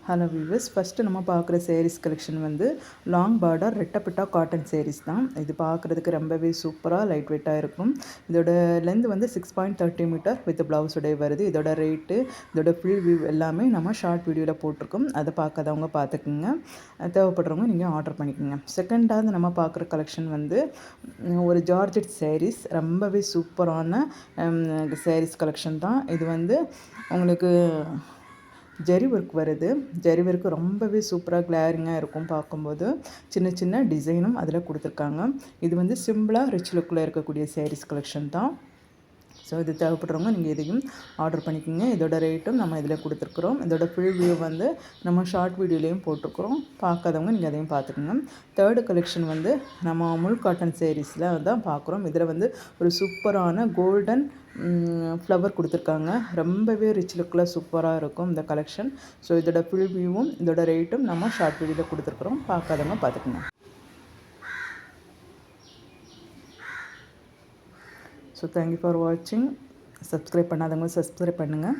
Hello viewers, first நம்ம பார்க்குற sarees collection வந்து லாங் பார்டர் ரெட்டப்பிட்டா காட்டன் sarees தான். இது பார்க்குறதுக்கு ரொம்பவே சூப்பராக லைட் வெயிட்டாக இருக்கும். இதோட லென்த் வந்து 6.30 மீட்டர் வித் ப்ளவுஸுடைய வருது. இதோட ரேட்டு, இதோட ஃபுல் வியூ எல்லாமே நம்ம ஷார்ட் வீடியோவில் போட்டிருக்கோம். அதை பார்க்காதவங்க பார்த்துக்குங்க. தேவைப்படுறவங்க நீங்கள் ஆர்டர் பண்ணிக்கோங்க. செகண்டாவது நம்ம பார்க்குற கலெக்ஷன் வந்து ஒரு ஜார்ஜெட் sarees, ரொம்பவே சூப்பரான sarees கலெக்ஷன் தான். இது வந்து உங்களுக்கு ஜரி ஒர்க் வருது. ஜரி ஒர்க் ரொம்பவே சூப்பராக கிளாரிங்காக இருக்கும். பார்க்கும்போது சின்ன சின்ன டிசைனும் அதில் கொடுத்துருக்காங்க. இது வந்து சிம்பிளாக ரிச் லுக்கில் இருக்கக்கூடிய sarees கலெக்ஷன் தான். ஸோ இது தேவைப்படுறவங்க நீங்கள் இதையும் ஆர்டர் பண்ணிக்கோங்க. இதோட ரேட்டும் நம்ம இதில் கொடுத்துருக்குறோம். இதோட ஃபுல் வியூ வந்து நம்ம ஷார்ட் வீடியோலேயும் போட்டிருக்கிறோம். பார்க்காதவங்க நீங்கள் அதையும் பார்த்துக்கோங்க. தேர்டு கலெக்ஷன் வந்து நம்ம முல் காட்டன் sareesல தான் பார்க்குறோம். இதில் வந்து ஒரு சூப்பரான கோல்டன் ஃப்ளவர் கொடுத்துருக்காங்க. ரொம்பவே ரிச் லுக்கில் சூப்பராக இருக்கும் இந்த கலெக்ஷன். ஸோ இதோட ஃபுல் வியூவும் இதோட ரேட்டும் நம்ம ஷார்ட் வீடியோவில் கொடுத்துருக்குறோம். பார்க்காதவங்க பார்த்துக்கோங்க. ஸோ தேங்க்யூ ஃபார் வாட்சிங். சப்ஸ்கிரைப் பண்ணாதவங்க சப்ஸ்கிரைப் பண்ணுங்கள்.